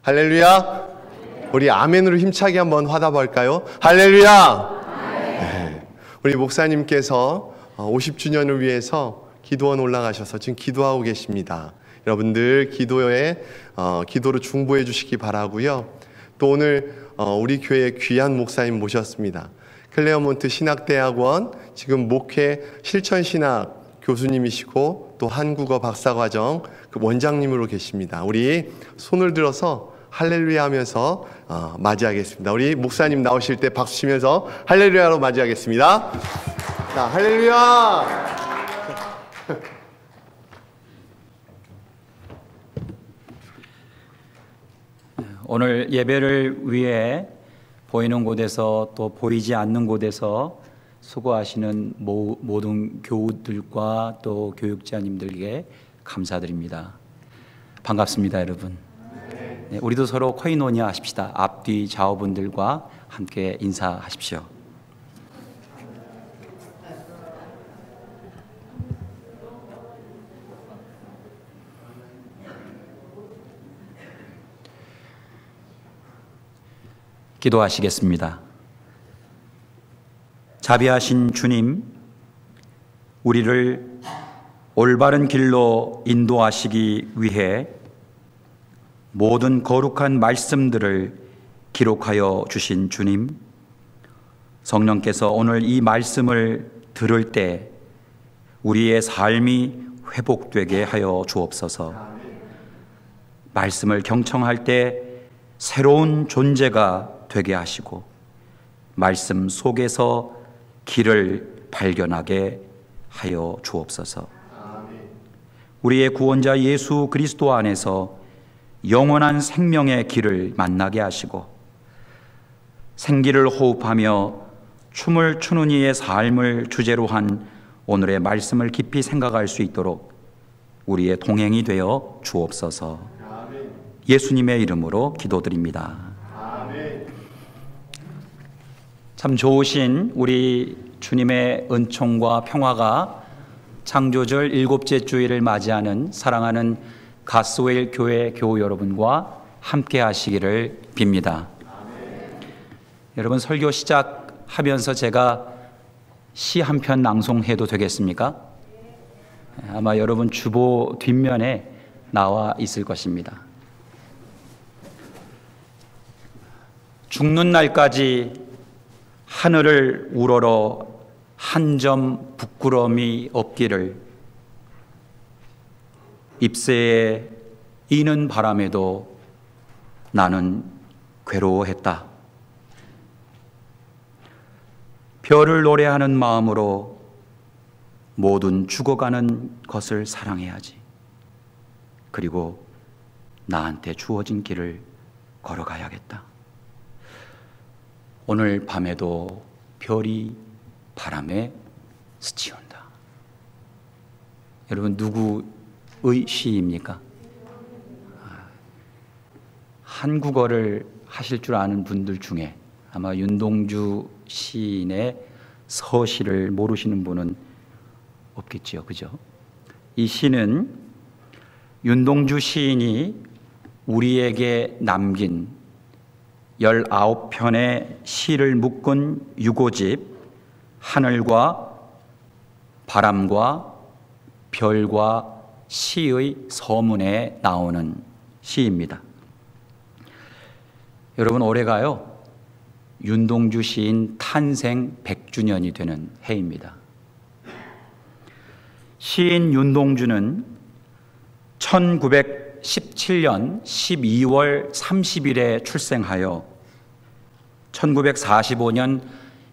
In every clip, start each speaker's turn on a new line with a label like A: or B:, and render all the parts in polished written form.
A: 할렐루야. 우리 아멘으로 힘차게 한번 화답할까요? 할렐루야. 네. 우리 목사님께서 50주년을 위해서 기도원 올라가셔서 지금 기도하고 계십니다. 여러분들 기도로 중보해 주시기 바라고요. 또 오늘 우리 교회에 귀한 목사님 모셨습니다. 클레어몬트 신학대학원 지금 목회 실천신학 교수님이시고 또 한국어 박사과정 그 원장님으로 계십니다. 우리 손을 들어서 할렐루야 하면서 맞이하겠습니다. 우리 목사님 나오실 때 박수 치면서 할렐루야로 맞이하겠습니다. 자, 할렐루야.
B: 오늘 예배를 위해 보이는 곳에서 또 보이지 않는 곳에서 수고하시는 모든 교우들과 또 교육자님들에게 감사드립니다. 반갑습니다, 여러분. 네, 우리도 서로 코이노니아 하십시다. 앞뒤 좌우분들과 함께 인사하십시오. 기도하시겠습니다. 자비하신 주님, 우리를 올바른 길로 인도하시기 위해 모든 거룩한 말씀들을 기록하여 주신 주님, 성령께서 오늘 이 말씀을 들을 때 우리의 삶이 회복되게 하여 주옵소서. 말씀을 경청할 때 새로운 존재가 되게 하시고 말씀 속에서 길을 발견하게 하여 주옵소서. 우리의 구원자 예수 그리스도 안에서 영원한 생명의 길을 만나게 하시고 생기를 호흡하며 춤을 추는 이의 삶을 주제로 한 오늘의 말씀을 깊이 생각할 수 있도록 우리의 동행이 되어 주옵소서. 예수님의 이름으로 기도드립니다. 참 좋으신 우리 주님의 은총과 평화가 창조절 7째 주일을 맞이하는 사랑하는 가스웰 교회 교우 여러분과 함께 하시기를 빕니다. 여러분, 설교 시작하면서 제가 시 한 편 낭송해도 되겠습니까? 아마 여러분 주보 뒷면에 나와 있을 것입니다. 죽는 날까지 하늘을 우러러 한 점 부끄러움이 없기를, 잎새에 이는 바람에도 나는 괴로워했다. 별을 노래하는 마음으로 모든 죽어가는 것을 사랑해야지. 그리고 나한테 주어진 길을 걸어가야겠다. 오늘 밤에도 별이 바람에 스치온다. 여러분, 누구의 시입니까? 한국어를 하실 줄 아는 분들 중에 아마 윤동주 시인의 서시를 모르시는 분은 없겠지요, 그죠? 이 시는 윤동주 시인이 우리에게 남긴 19편의 시를 묶은 유고집 하늘과 바람과 별과 시의 서문에 나오는 시입니다. 여러분, 올해가요 윤동주 시인 탄생 100주년이 되는 해입니다. 시인 윤동주는 1917년 12월 30일에 출생하여 1945년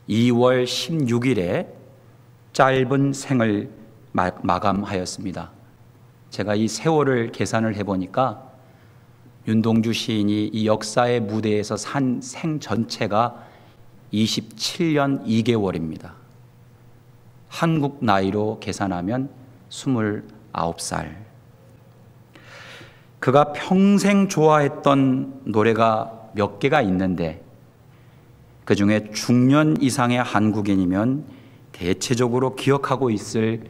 B: 2월 16일에 짧은 생을 마감하였습니다. 제가 이 세월을 계산을 해보니까 윤동주 시인이 이 역사의 무대에서 산 생 전체가 27년 2개월입니다. 한국 나이로 계산하면 29살. 그가 평생 좋아했던 노래가 몇 개가 있는데 그 중에 중년 이상의 한국인이면 대체적으로 기억하고 있을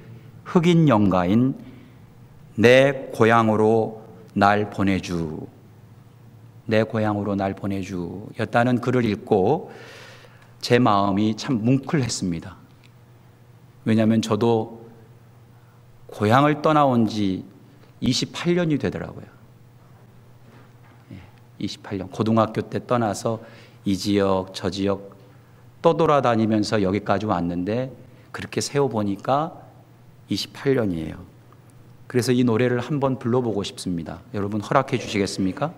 B: 흑인 영가인 내 고향으로 날 보내주, 내 고향으로 날 보내주였다는 글을 읽고 제 마음이 참 뭉클했습니다. 왜냐하면 저도 고향을 떠나온 지 28년이 되더라고요. 28년. 고등학교 때 떠나서 이 지역 저 지역 떠돌아다니면서 여기까지 왔는데 그렇게 세어보니까 28년이에요. 그래서 이 노래를 한번 불러보고 싶습니다. 여러분 허락해 주시겠습니까?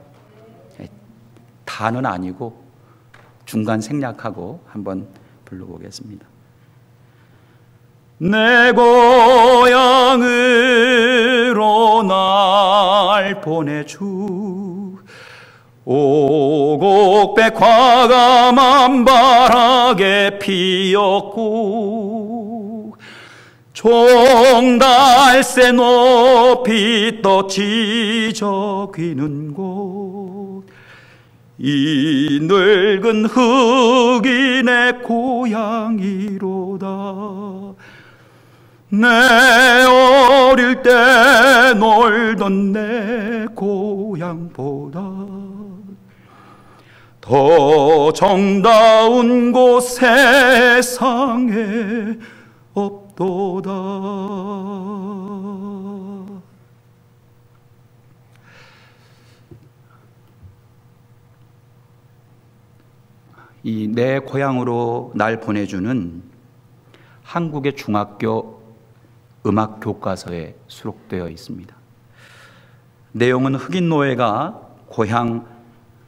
B: 다는 아니고 중간 생략하고 한번 불러보겠습니다. 내 고향으로 날 보내주 오곡백 화가 만발하게 피었고 종달새 높이 떠 지저귀는 곳 이 늙은 흙인의 고향이로다. 내 어릴 때 놀던 내 고향보다 더 정다운 곳 세상에 없도다. 이 내 고향으로 날 보내주는 한국의 중학교 음악 교과서에 수록되어 있습니다. 내용은 흑인 노예가 고향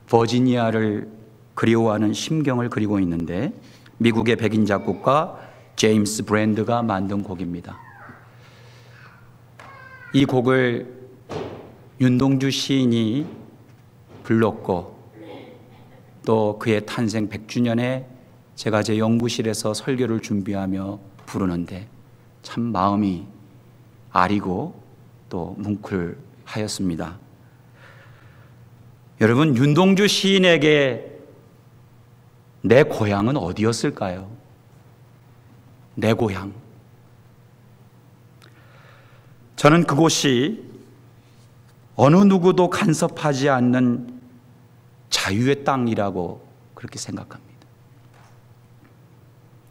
B: 버지니아를 그리워하는 심경을 그리고 있는데 미국의 백인 작곡가 제임스 브랜드가 만든 곡입니다. 이 곡을 윤동주 시인이 불렀고 또 그의 탄생 100주년에 제가 제 연구실에서 설교를 준비하며 부르는데 참 마음이 아리고 또 뭉클하였습니다. 여러분, 윤동주 시인에게 내 고향은 어디였을까요? 내 고향. 저는 그곳이 어느 누구도 간섭하지 않는 자유의 땅이라고 그렇게 생각합니다.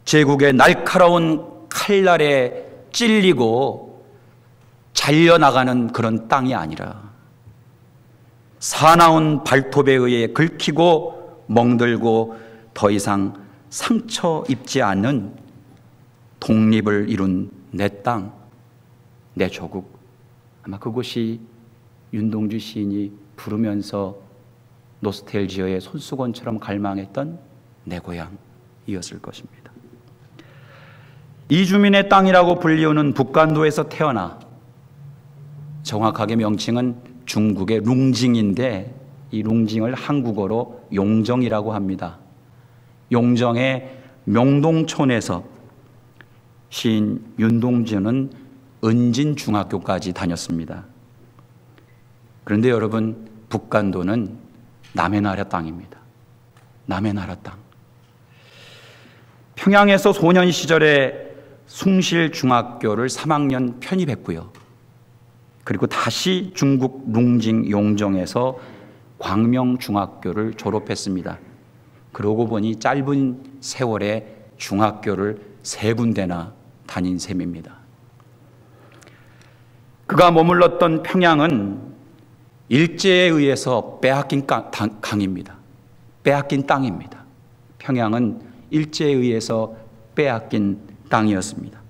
B: 제국의 날카로운 칼날에 찔리고 잘려나가는 그런 땅이 아니라 사나운 발톱에 의해 긁히고 멍들고 더 이상 상처 입지 않는 독립을 이룬 내 땅, 내 조국. 아마 그곳이 윤동주 시인이 부르면서 노스텔지어의 손수건처럼 갈망했던 내 고향이었을 것입니다. 이주민의 땅이라고 불리우는 북간도에서 태어나 정확하게 명칭은 중국의 룽징인데 이 룽징을 한국어로 용정이라고 합니다. 용정의 명동촌에서 시인 윤동주는 은진중학교까지 다녔습니다. 그런데 여러분, 북간도는 남의 나라 땅입니다. 남의 나라 땅. 평양에서 소년 시절에 숭실중학교를 3학년 편입했고요. 그리고 다시 중국 룽징 용정에서 광명중학교를 졸업했습니다. 그러고 보니 짧은 세월에 중학교를 3군데나 다닌 셈입니다. 그가 머물렀던 평양은 일제에 의해서 빼앗긴 강입니다. 빼앗긴 땅입니다. 평양은 일제에 의해서 빼앗긴 땅이었습니다.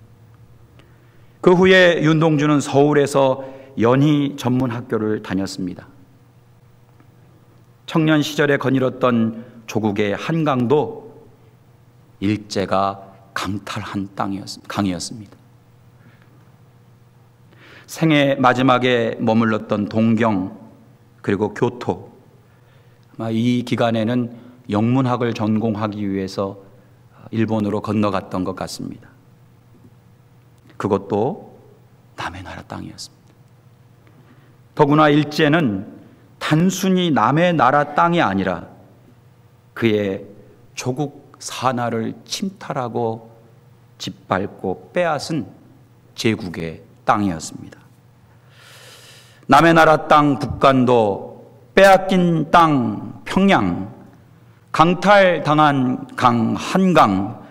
B: 그 후에 윤동주는 서울에서 연희 전문학교를 다녔습니다. 청년 시절에 거닐었던 조국의 한강도 일제가 강탈한 강이었습니다. 생애 마지막에 머물렀던 동경 그리고 교토, 아마 이 기간에는 영문학을 전공하기 위해서 일본으로 건너갔던 것 같습니다. 그것도 남의 나라 땅이었습니다. 더구나 일제는 단순히 남의 나라 땅이 아니라 그의 조국 산하를 침탈하고 짓밟고 빼앗은 제국의 땅이었습니다. 남의 나라 땅 북간도, 빼앗긴 땅 평양, 강탈당한 강 한강,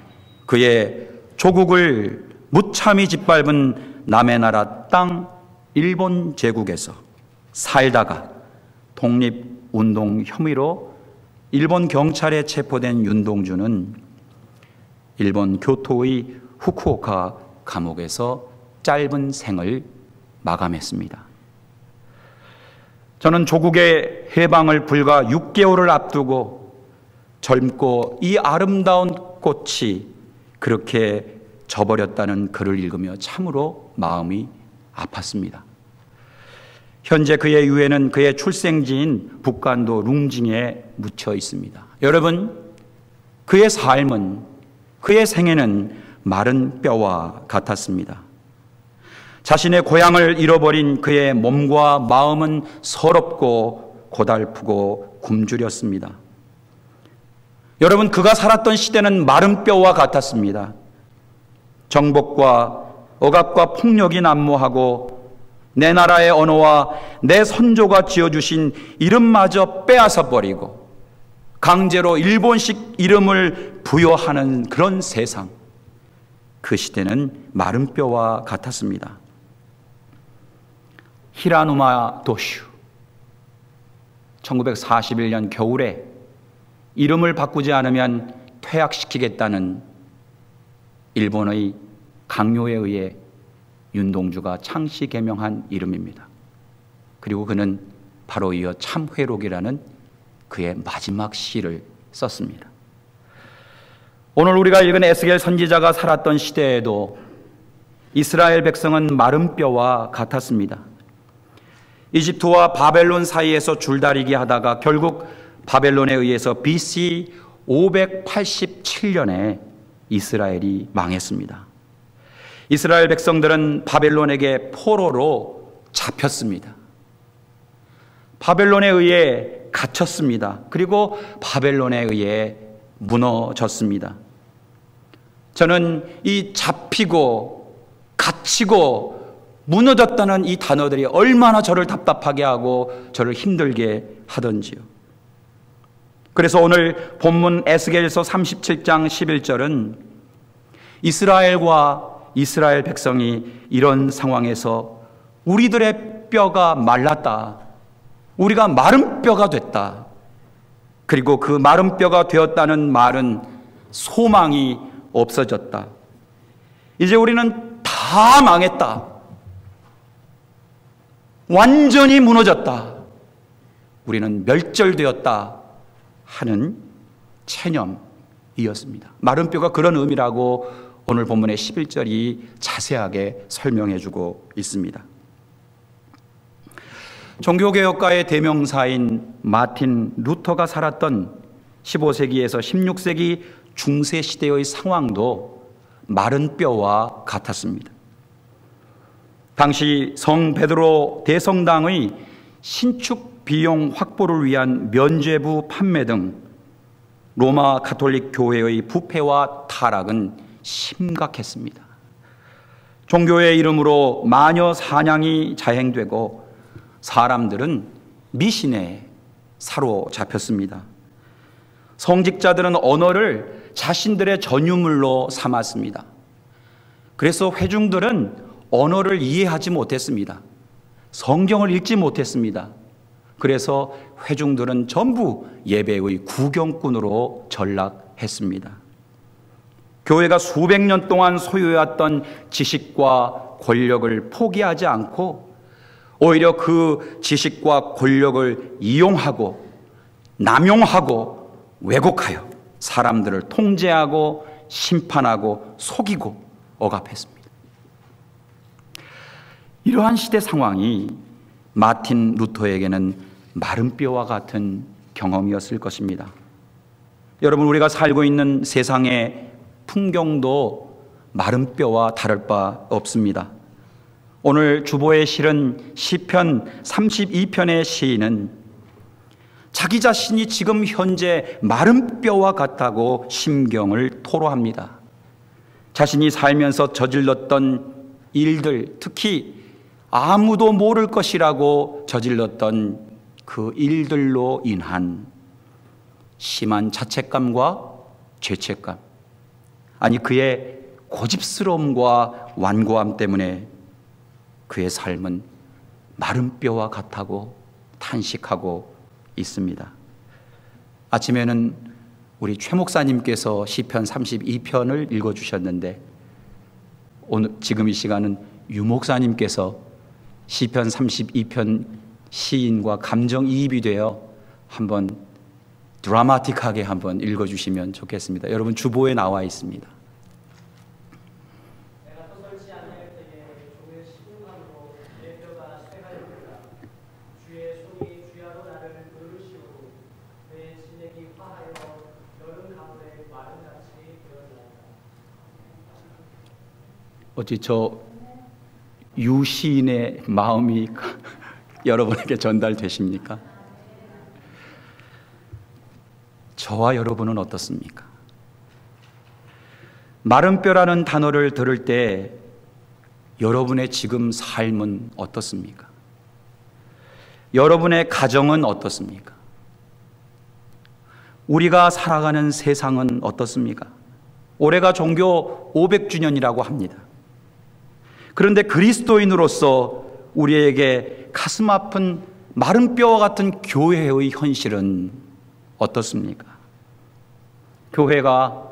B: 그의 조국을 무참히 짓밟은 남의 나라 땅 일본 제국에서 살다가 독립운동 혐의로 일본 경찰에 체포된 윤동주는 일본 교토의 후쿠오카 감옥에서 짧은 생을 마감했습니다. 저는 조국의 해방을 불과 6개월을 앞두고 젊고 이 아름다운 꽃이 그렇게 져버렸다는 글을 읽으며 참으로 마음이 아팠습니다. 현재 그의 유해는 그의 출생지인 북간도 룽징에 묻혀 있습니다. 여러분, 그의 삶은, 그의 생애는 마른 뼈와 같았습니다. 자신의 고향을 잃어버린 그의 몸과 마음은 서럽고 고달프고 굶주렸습니다. 여러분, 그가 살았던 시대는 마른 뼈와 같았습니다. 정복과 억압과 폭력이 난무하고 내 나라의 언어와 내 선조가 지어주신 이름마저 빼앗아 버리고 강제로 일본식 이름을 부여하는 그런 세상, 그 시대는 마른 뼈와 같았습니다. 히라누마 도슈, 1941년 겨울에 이름을 바꾸지 않으면 퇴학시키겠다는 일본의 강요에 의해 윤동주가 창시 개명한 이름입니다. 그리고 그는 바로 이어 참회록이라는 그의 마지막 시를 썼습니다. 오늘 우리가 읽은 에스겔 선지자가 살았던 시대에도 이스라엘 백성은 마른 뼈와 같았습니다. 이집트와 바벨론 사이에서 줄다리기 하다가 결국 바벨론에 의해서 BC 587년에 이스라엘이 망했습니다. 이스라엘 백성들은 바벨론에게 포로로 잡혔습니다. 바벨론에 의해 갇혔습니다. 그리고 바벨론에 의해 무너졌습니다. 저는 이 잡히고 갇히고 무너졌다는 이 단어들이 얼마나 저를 답답하게 하고 저를 힘들게 하던지요. 그래서 오늘 본문 에스겔서 37장 11절은 이스라엘과 이스라엘 백성이 이런 상황에서 우리들의 뼈가 말랐다, 우리가 마른 뼈가 됐다, 그리고 그 마른 뼈가 되었다는 말은 소망이 없어졌다, 이제 우리는 다 망했다, 완전히 무너졌다, 우리는 멸절되었다 하는 체념이었습니다. 마른 뼈가 그런 의미라고 오늘 본문의 11절이 자세하게 설명해 주고 있습니다. 종교개혁가의 대명사인 마틴 루터가 살았던 15세기에서 16세기 중세시대의 상황도 마른 뼈와 같았습니다. 당시 성 베드로 대성당의 신축 비용 확보를 위한 면죄부 판매 등 로마 가톨릭 교회의 부패와 타락은 심각했습니다. 종교의 이름으로 마녀 사냥이 자행되고 사람들은 미신에 사로잡혔습니다. 성직자들은 언어를 자신들의 전유물로 삼았습니다. 그래서 회중들은 언어를 이해하지 못했습니다. 성경을 읽지 못했습니다. 그래서 회중들은 전부 예배의 구경꾼으로 전락했습니다. 교회가 수백 년 동안 소유해왔던 지식과 권력을 포기하지 않고 오히려 그 지식과 권력을 이용하고 남용하고 왜곡하여 사람들을 통제하고 심판하고 속이고 억압했습니다. 이러한 시대 상황이 마틴 루터에게는 마른 뼈와 같은 경험이었을 것입니다. 여러분, 우리가 살고 있는 세상의 풍경도 마른 뼈와 다를 바 없습니다. 오늘 주보에 실은 시편 32편의 시인은 자기 자신이 지금 현재 마른 뼈와 같다고 심경을 토로합니다. 자신이 살면서 저질렀던 일들, 특히 아무도 모를 것이라고 저질렀던 그 일들로 인한 심한 자책감과 죄책감, 아니 그의 고집스러움과 완고함 때문에 그의 삶은 마른 뼈와 같다고 탄식하고 있습니다. 아침에는 우리 최 목사님께서 시편 32편을 읽어주셨는데 오늘 지금 이 시간은 유 목사님께서 시편 32편 시인과 감정이입이 되어 한번 드라마틱하게 한번 읽어주시면 좋겠습니다. 여러분 주보에 나와 있습니다.
C: 내가 서설치 아니할 때에 종의 시궁함으로 내 뼈가 쇠하였도다. 주의 손이 주야로 나를 누르시고 내 진액이 화하여 여름 가물에 마른같이 되었나이다.
B: 어찌 저 유 시인의 마음이 여러분에게 전달되십니까? 저와 여러분은 어떻습니까? 마른 뼈라는 단어를 들을 때 여러분의 지금 삶은 어떻습니까? 여러분의 가정은 어떻습니까? 우리가 살아가는 세상은 어떻습니까? 올해가 종교 500주년이라고 합니다. 그런데 그리스도인으로서 우리에게 가슴 아픈 마른 뼈와 같은 교회의 현실은 어떻습니까? 교회가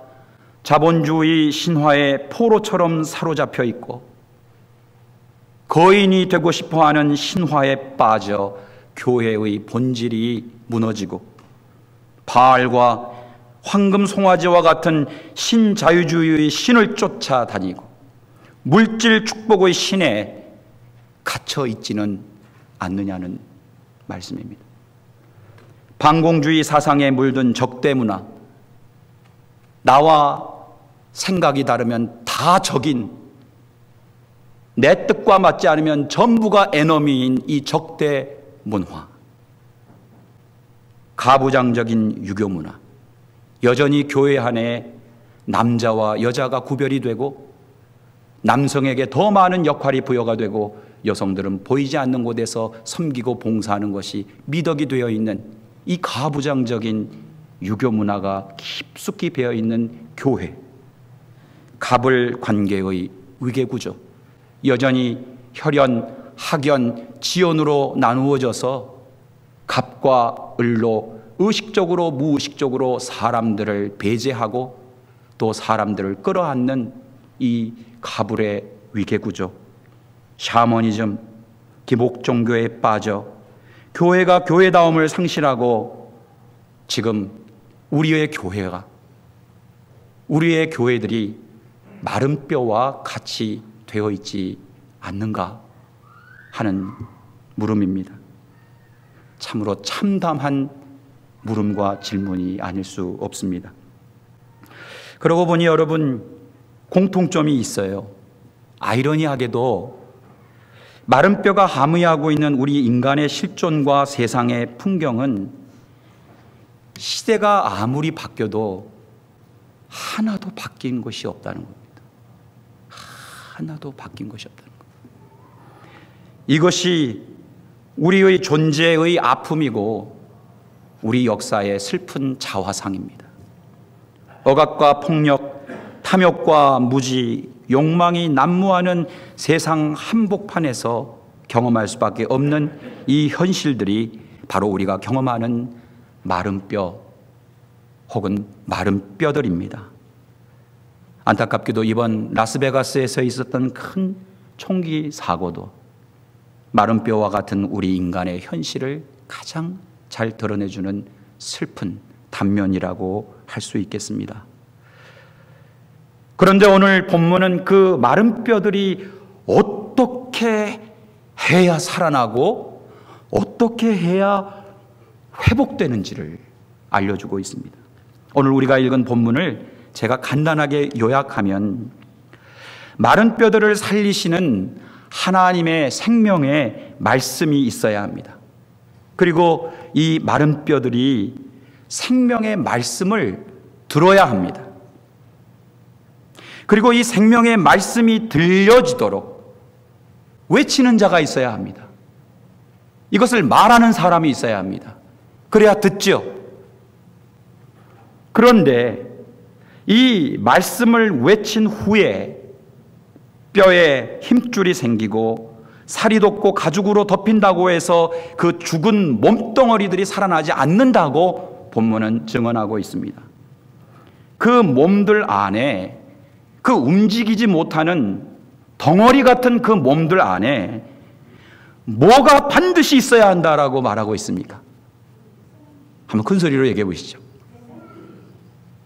B: 자본주의 신화의 포로처럼 사로잡혀 있고 거인이 되고 싶어하는 신화에 빠져 교회의 본질이 무너지고 바알과 황금 송아지와 같은 신자유주의의 신을 쫓아다니고 물질 축복의 신에 갇혀 있지는 않느냐는 말씀입니다. 반공주의 사상에 물든 적대문화, 나와 생각이 다르면 다 적인, 내 뜻과 맞지 않으면 전부가 에너미인 이 적대 문화, 가부장적인 유교 문화, 여전히 교회 안에 남자와 여자가 구별이 되고 남성에게 더 많은 역할이 부여가 되고 여성들은 보이지 않는 곳에서 섬기고 봉사하는 것이 미덕이 되어 있는 이 가부장적인 유교 문화가 깊숙이 배어 있는 교회, 갑을 관계의 위계구조, 여전히 혈연, 학연, 지연으로 나누어져서 갑과 을로 의식적으로 무의식적으로 사람들을 배제하고 또 사람들을 끌어안는 이 가불의 위계구조, 샤머니즘, 기복종교에 빠져 교회가 교회다움을 상실하고 지금 우리의 교회들이 마른 뼈와 같이 되어 있지 않는가 하는 물음입니다. 참으로 참담한 물음과 질문이 아닐 수 없습니다. 그러고 보니 여러분 공통점이 있어요. 아이러니하게도 마른 뼈가 함의하고 있는 우리 인간의 실존과 세상의 풍경은 시대가 아무리 바뀌어도 하나도 바뀐 것이 없다는 겁니다. 하나도 바뀐 것이 없다는 겁니다. 이것이 우리의 존재의 아픔이고 우리 역사의 슬픈 자화상입니다. 억압과 폭력, 탐욕과 무지, 욕망이 난무하는 세상 한복판에서 경험할 수밖에 없는 이 현실들이 바로 우리가 경험하는 마른 뼈 혹은 마른 뼈들입니다. 안타깝게도 이번 라스베가스에서 있었던 큰 총기 사고도 마른 뼈와 같은 우리 인간의 현실을 가장 잘 드러내주는 슬픈 단면이라고 할 수 있겠습니다. 그런데 오늘 본문은 그 마른 뼈들이 어떻게 해야 살아나고 어떻게 해야 회복되는지를 알려주고 있습니다. 오늘 우리가 읽은 본문을 제가 간단하게 요약하면 마른 뼈들을 살리시는 하나님의 생명의 말씀이 있어야 합니다. 그리고 이 마른 뼈들이 생명의 말씀을 들어야 합니다. 그리고 이 생명의 말씀이 들려지도록 외치는 자가 있어야 합니다. 이것을 말하는 사람이 있어야 합니다. 그래야 듣죠. 그런데 이 말씀을 외친 후에 뼈에 힘줄이 생기고 살이 돋고 가죽으로 덮인다고 해서 그 죽은 몸덩어리들이 살아나지 않는다고 본문은 증언하고 있습니다. 그 몸들 안에, 그 움직이지 못하는 덩어리 같은 그 몸들 안에 뭐가 반드시 있어야 한다라고 말하고 있습니까? 한번 큰 소리로 얘기해 보시죠.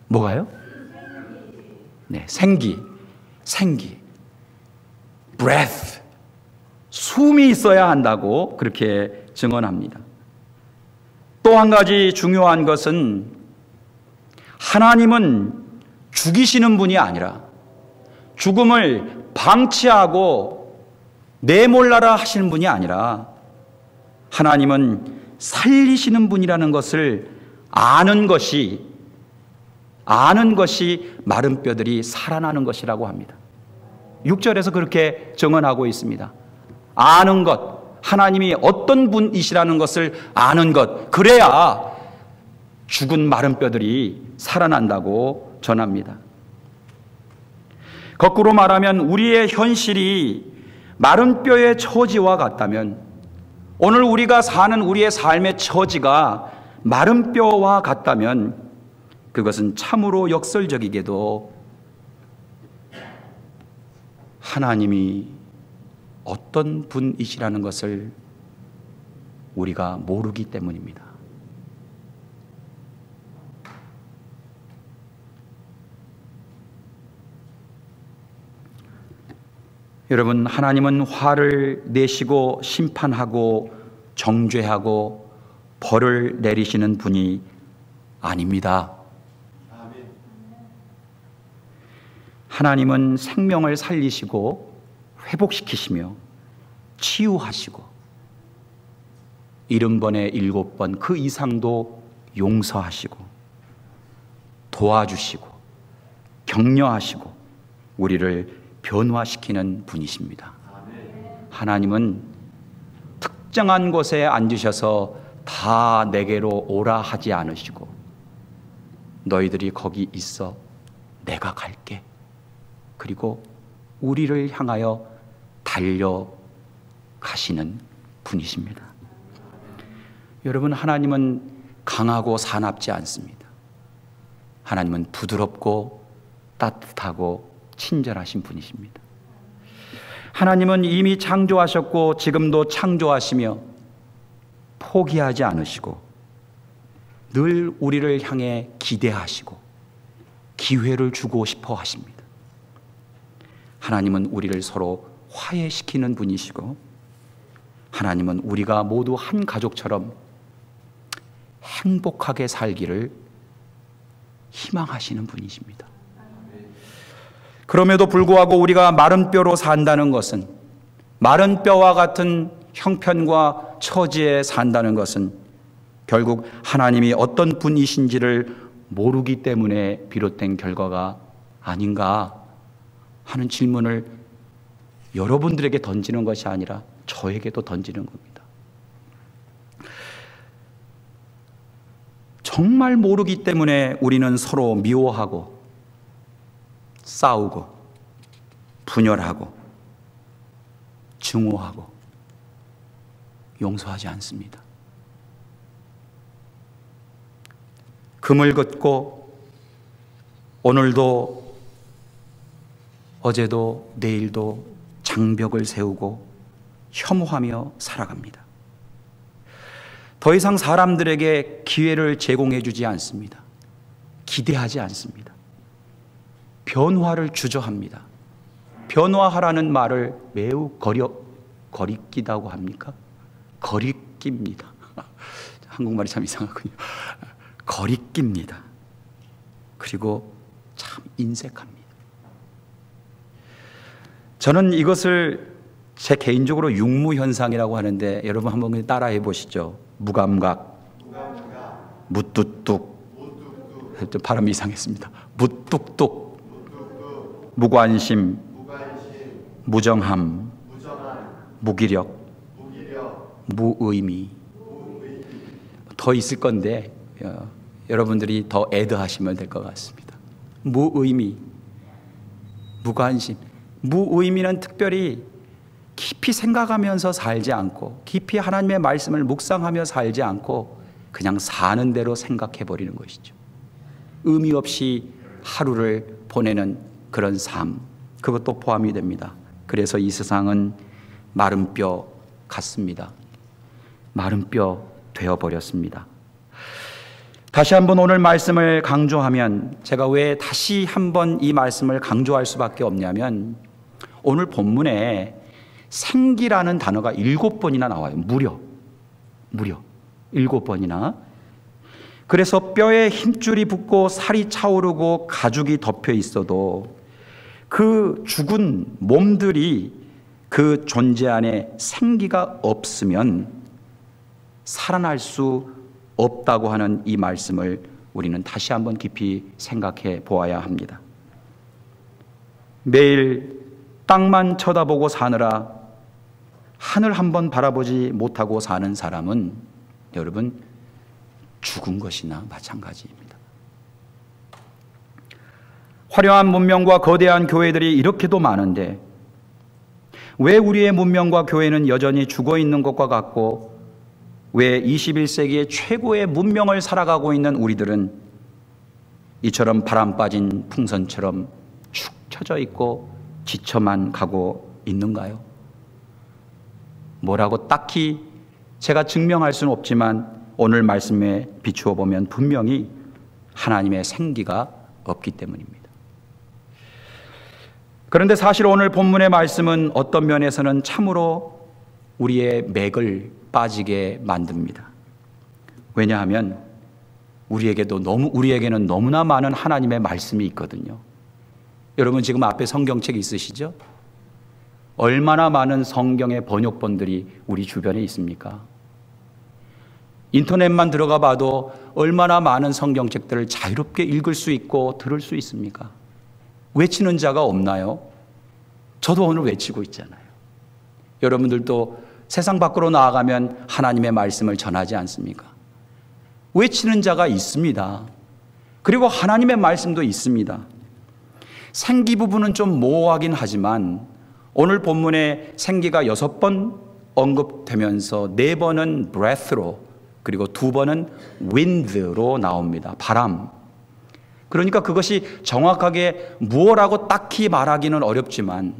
B: 뭐가요? 네, 생기. breath. 숨이 있어야 한다고 그렇게 증언합니다. 또 한 가지 중요한 것은 하나님은 죽이시는 분이 아니라 죽음을 방치하고 내몰라라 하시는 분이 아니라 하나님은 살리시는 분이라는 것을 아는 것이 마른 뼈들이 살아나는 것이라고 합니다. 6절에서 그렇게 증언하고 있습니다. 아는 것, 하나님이 어떤 분이시라는 것을 아는 것, 그래야 죽은 마른 뼈들이 살아난다고 전합니다. 거꾸로 말하면 우리의 현실이 마른 뼈의 처지와 같다면, 오늘 우리가 사는 우리의 삶의 처지가 마른 뼈와 같다면 그것은 참으로 역설적이게도 하나님이 어떤 분이시라는 것을 우리가 모르기 때문입니다. 여러분, 하나님은 화를 내시고 심판하고 정죄하고 벌을 내리시는 분이 아닙니다. 하나님은 생명을 살리시고 회복시키시며 치유하시고 70번에 7번 그 이상도 용서하시고 도와주시고 격려하시고 우리를 변화시키는 분이십니다. 하나님은 특정한 곳에 앉으셔서 다 내게로 오라 하지 않으시고 너희들이 거기 있어 내가 갈게. 그리고 우리를 향하여 달려가시는 분이십니다. 여러분, 하나님은 강하고 사납지 않습니다. 하나님은 부드럽고 따뜻하고 친절하신 분이십니다. 하나님은 이미 창조하셨고 지금도 창조하시며 포기하지 않으시고 늘 우리를 향해 기대하시고 기회를 주고 싶어 하십니다. 하나님은 우리를 서로 화해시키는 분이시고 하나님은 우리가 모두 한 가족처럼 행복하게 살기를 희망하시는 분이십니다. 그럼에도 불구하고 우리가 마른 뼈로 산다는 것은, 마른 뼈와 같은 형편과 처지에 산다는 것은 결국 하나님이 어떤 분이신지를 모르기 때문에 비롯된 결과가 아닌가 하는 질문을 여러분들에게 던지는 것이 아니라 저에게도 던지는 겁니다. 정말 모르기 때문에 우리는 서로 미워하고 싸우고 분열하고 증오하고 용서하지 않습니다. 금을 긋고 오늘도 어제도 내일도 장벽을 세우고 혐오하며 살아갑니다. 더 이상 사람들에게 기회를 제공해 주지 않습니다. 기대하지 않습니다. 변화를 주저합니다. 변화하라는 말을 매우 거리끼다고 합니까? 거리끼입니다. 한국말이 참 이상하군요. 거리끼입니다. 그리고 참 인색합니다. 저는 이것을 제 개인적으로 육무현상이라고 하는데 여러분 한번 따라해 보시죠. 무감각, 무뚝뚝, 발음이 이상했습니다. 무뚝뚝, 무관심, 무정함, 무기력, 무의미. 더 있을 건데 여러분들이 더 애드하시면 될 것 같습니다. 무의미, 무관심. 무의미는 특별히 깊이 생각하면서 살지 않고, 깊이 하나님의 말씀을 묵상하며 살지 않고 그냥 사는 대로 생각해 버리는 것이죠. 의미 없이 하루를 보내는 그런 삶, 그것도 포함이 됩니다. 그래서 이 세상은 마른 뼈 같습니다. 마른 뼈 되어버렸습니다. 다시 한번 오늘 말씀을 강조하면, 제가 왜 다시 한번 이 말씀을 강조할 수밖에 없냐면, 오늘 본문에 생기라는 단어가 7번이나 나와요. 무려 7번이나. 그래서 뼈에 힘줄이 붙고 살이 차오르고 가죽이 덮여 있어도 그 죽은 몸들이 그 존재 안에 생기가 없으면 살아날 수 없다고 하는 이 말씀을 우리는 다시 한번 깊이 생각해 보아야 합니다. 매일 땅만 쳐다보고 사느라 하늘 한번 바라보지 못하고 사는 사람은 여러분 죽은 것이나 마찬가지입니다. 화려한 문명과 거대한 교회들이 이렇게도 많은데 왜 우리의 문명과 교회는 여전히 죽어 있는 것과 같고, 왜 21세기의 최고의 문명을 살아가고 있는 우리들은 이처럼 바람 빠진 풍선처럼 축 처져 있고 지쳐만 가고 있는가요? 뭐라고 딱히 제가 증명할 수는 없지만 오늘 말씀에 비추어 보면 분명히 하나님의 생기가 없기 때문입니다. 그런데 사실 오늘 본문의 말씀은 어떤 면에서는 참으로 우리의 맥을 빠지게 만듭니다. 왜냐하면 우리에게는 너무나 많은 하나님의 말씀이 있거든요. 여러분 지금 앞에 성경책 있으시죠? 얼마나 많은 성경의 번역본들이 우리 주변에 있습니까? 인터넷만 들어가 봐도 얼마나 많은 성경책들을 자유롭게 읽을 수 있고 들을 수 있습니까? 외치는 자가 없나요? 저도 오늘 외치고 있잖아요. 여러분들도 세상 밖으로 나아가면 하나님의 말씀을 전하지 않습니까? 외치는 자가 있습니다. 그리고 하나님의 말씀도 있습니다. 생기 부분은 좀 모호하긴 하지만 오늘 본문에 생기가 6번 언급되면서 4번은 breath로, 그리고 2번은 wind로 나옵니다. 바람. 그러니까 그것이 정확하게 무엇라고 딱히 말하기는 어렵지만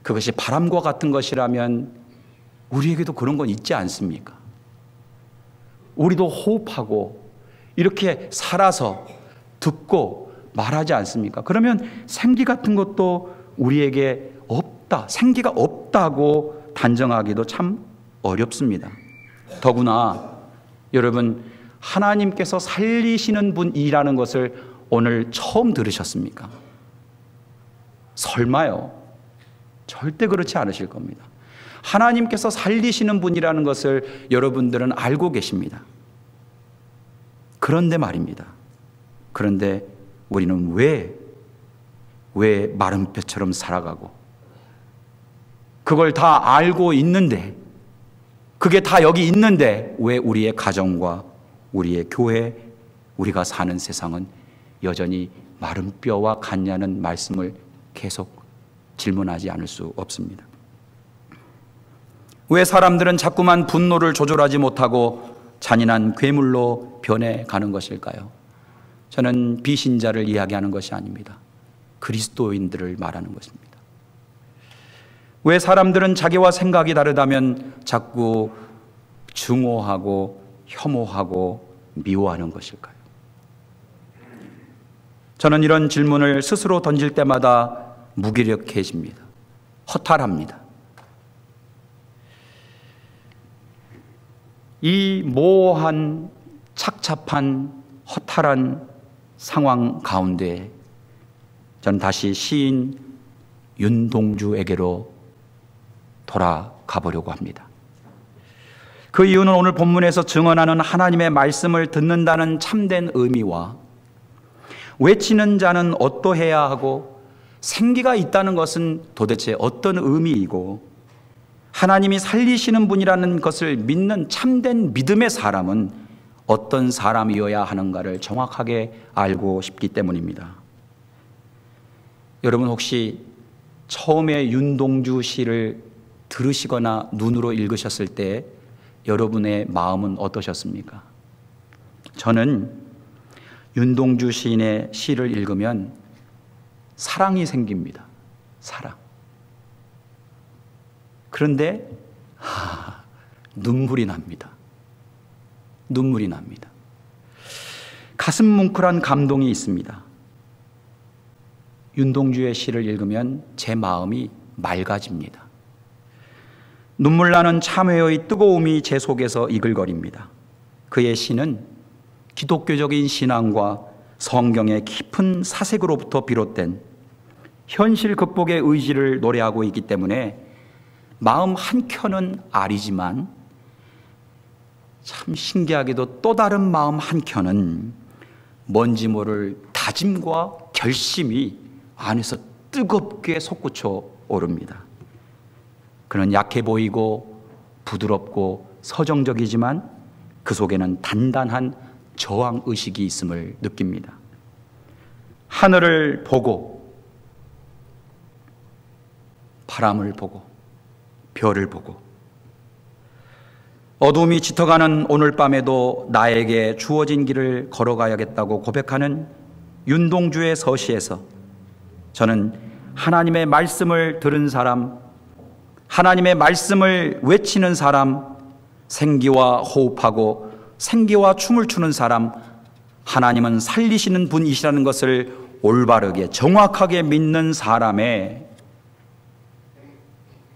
B: 그것이 바람과 같은 것이라면 우리에게도 그런 건 있지 않습니까? 우리도 호흡하고 이렇게 살아서 듣고 말하지 않습니까? 그러면 생기 같은 것도 우리에게 없다, 생기가 없다고 단정하기도 참 어렵습니다. 더구나 여러분, 하나님께서 살리시는 분이라는 것을 오늘 처음 들으셨습니까? 설마요? 절대 그렇지 않으실 겁니다. 하나님께서 살리시는 분이라는 것을 여러분들은 알고 계십니다. 그런데 말입니다. 그런데 우리는 왜 마른 뼈처럼 살아가고, 그걸 다 알고 있는데, 그게 다 여기 있는데 왜 우리의 가정과 우리의 교회, 우리가 사는 세상은 여전히 마른 뼈와 같냐는 말씀을 계속 질문하지 않을 수 없습니다. 왜 사람들은 자꾸만 분노를 조절하지 못하고 잔인한 괴물로 변해가는 것일까요? 저는 비신자를 이야기하는 것이 아닙니다. 그리스도인들을 말하는 것입니다. 왜 사람들은 자기와 생각이 다르다면 자꾸 증오하고 혐오하고 미워하는 것일까요? 저는 이런 질문을 스스로 던질 때마다 무기력해집니다. 허탈합니다. 이 모호한, 착잡한, 허탈한 상황 가운데 저는 다시 시인 윤동주에게로 돌아가 보려고 합니다. 그 이유는 오늘 본문에서 증언하는 하나님의 말씀을 듣는다는 참된 의미와 외치는 자는 어떠해야 하고 생기가 있다는 것은 도대체 어떤 의미이고 하나님이 살리시는 분이라는 것을 믿는 참된 믿음의 사람은 어떤 사람이어야 하는가를 정확하게 알고 싶기 때문입니다. 여러분 혹시 처음에 윤동주 시를 들으시거나 눈으로 읽으셨을 때 여러분의 마음은 어떠셨습니까? 저는 윤동주 시인의 시를 읽으면 사랑이 생깁니다. 사랑. 그런데 눈물이 납니다. 눈물이 납니다. 가슴 뭉클한 감동이 있습니다. 윤동주의 시를 읽으면 제 마음이 맑아집니다. 눈물 나는 참회의 뜨거움이 제 속에서 이글거립니다. 그의 시는 기독교적인 신앙과 성경의 깊은 사색으로부터 비롯된 현실 극복의 의지를 노래하고 있기 때문에 마음 한켠은 아리지만 참 신기하게도 또 다른 마음 한켠은 뭔지 모를 다짐과 결심이 안에서 뜨겁게 솟구쳐 오릅니다. 그는 약해 보이고 부드럽고 서정적이지만 그 속에는 단단한 저항의식이 있음을 느낍니다. 하늘을 보고 바람을 보고 별을 보고 어둠이 짙어가는 오늘 밤에도 나에게 주어진 길을 걸어가야겠다고 고백하는 윤동주의 서시에서 저는 하나님의 말씀을 들은 사람, 하나님의 말씀을 외치는 사람, 생기와 호흡하고 생기와 춤을 추는 사람, 하나님은 살리시는 분이시라는 것을 올바르게 정확하게 믿는 사람의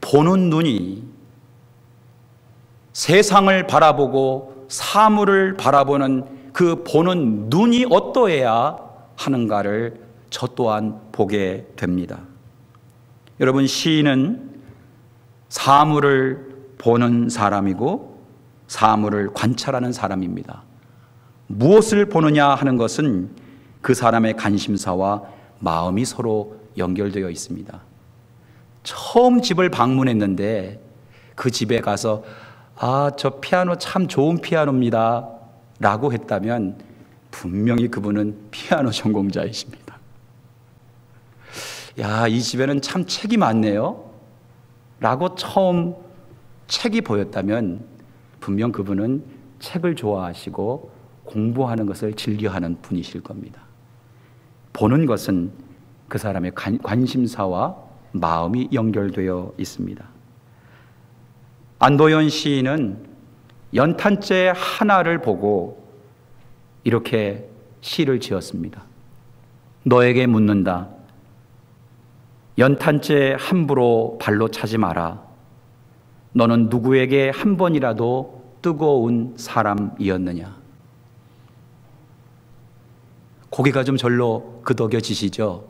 B: 보는 눈이 세상을 바라보고 사물을 바라보는 그 보는 눈이 어떠해야 하는가를 저 또한 보게 됩니다. 여러분, 시인은 사물을 보는 사람이고 사물을 관찰하는 사람입니다. 무엇을 보느냐 하는 것은 그 사람의 관심사와 마음이 서로 연결되어 있습니다. 처음 집을 방문했는데 그 집에 가서 저 피아노 참 좋은 피아노입니다 라고 했다면 분명히 그분은 피아노 전공자이십니다. 야, 이 집에는 참 책이 많네요 라고 처음 책이 보였다면 분명 그분은 책을 좋아하시고 공부하는 것을 즐겨하는 분이실 겁니다. 보는 것은 그 사람의 관심사와 마음이 연결되어 있습니다. 안도현 시인은 연탄재 하나를 보고 이렇게 시를 지었습니다. 너에게 묻는다. 연탄재 함부로 발로 차지 마라. 너는 누구에게 한 번이라도 뜨거운 사람이었느냐? 고개가 좀 절로 끄덕여지시죠?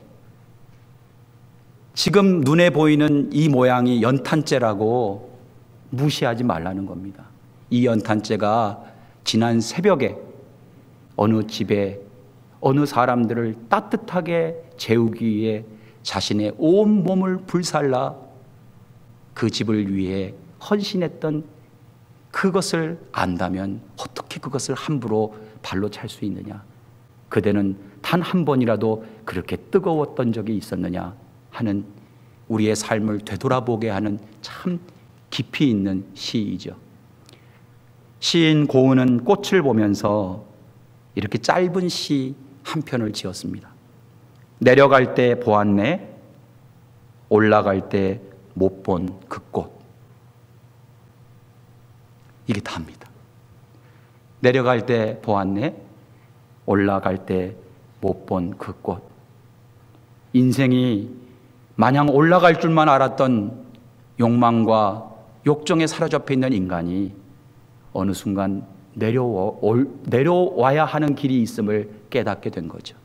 B: 지금 눈에 보이는 이 모양이 연탄재라고 무시하지 말라는 겁니다. 이 연탄재가 지난 새벽에 어느 집에 어느 사람들을 따뜻하게 재우기 위해 자신의 온 몸을 불살라 그 집을 위해 헌신했던 그것을 안다면 어떻게 그것을 함부로 발로 찰 수 있느냐? 그대는 단 한 번이라도 그렇게 뜨거웠던 적이 있었느냐 하는 우리의 삶을 되돌아보게 하는 참 깊이 있는 시이죠. 시인 고은은 꽃을 보면서 이렇게 짧은 시 한 편을 지었습니다. 내려갈 때 보았네, 올라갈 때 못 본 그 꽃. 이게 답니다. 내려갈 때 보았네, 올라갈 때 못 본 그 꽃. 인생이 마냥 올라갈 줄만 알았던 욕망과 욕정에 사로잡혀 있는 인간이 어느 순간 내려와야 하는 길이 있음을 깨닫게 된 거죠.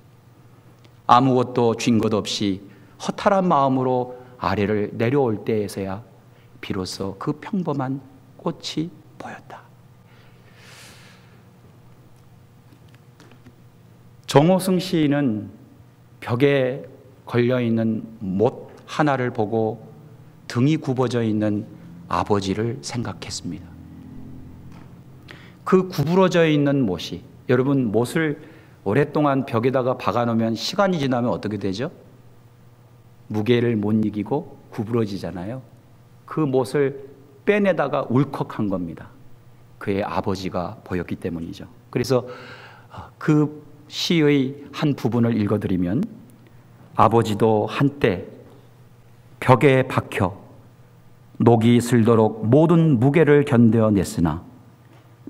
B: 아무것도 쥔 것 없이 허탈한 마음으로 아래를 내려올 때에서야 비로소 그 평범한 꽃이 보였다. 정호승 시인은 벽에 걸려있는 못 하나를 보고 등이 굽어져 있는 아버지를 생각했습니다. 그 구부러져 있는 못이, 여러분 못을 오랫동안 벽에다가 박아놓으면 시간이 지나면 어떻게 되죠? 무게를 못 이기고 구부러지잖아요. 그 못을 빼내다가 울컥한 겁니다. 그의 아버지가 보였기 때문이죠. 그래서 그 시의 한 부분을 읽어드리면, 아버지도 한때 벽에 박혀 녹이 슬도록 모든 무게를 견뎌냈으나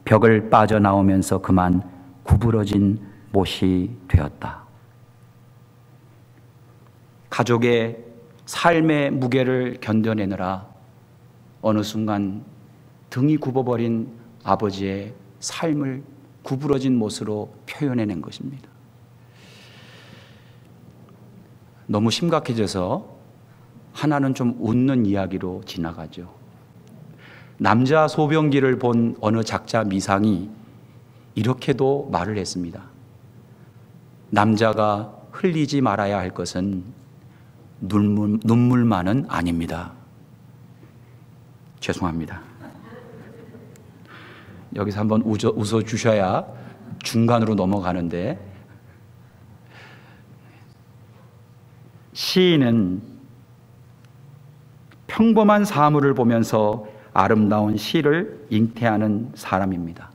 B: 벽을 빠져나오면서 그만 구부러진 못이 되었다. 가족의 삶의 무게를 견뎌내느라 어느 순간 등이 굽어버린 아버지의 삶을 구부러진 못으로 표현해낸 것입니다. 너무 심각해져서 하나는 좀 웃는 이야기로 지나가죠. 남자 소변기를 본 어느 작자 미상이 이렇게도 말을 했습니다. 남자가 흘리지 말아야 할 것은 눈물만은 아닙니다. 죄송합니다. 여기서 한번 웃어주셔야 중간으로 넘어가는데, 시인은 평범한 사물을 보면서 아름다운 시를 잉태하는 사람입니다.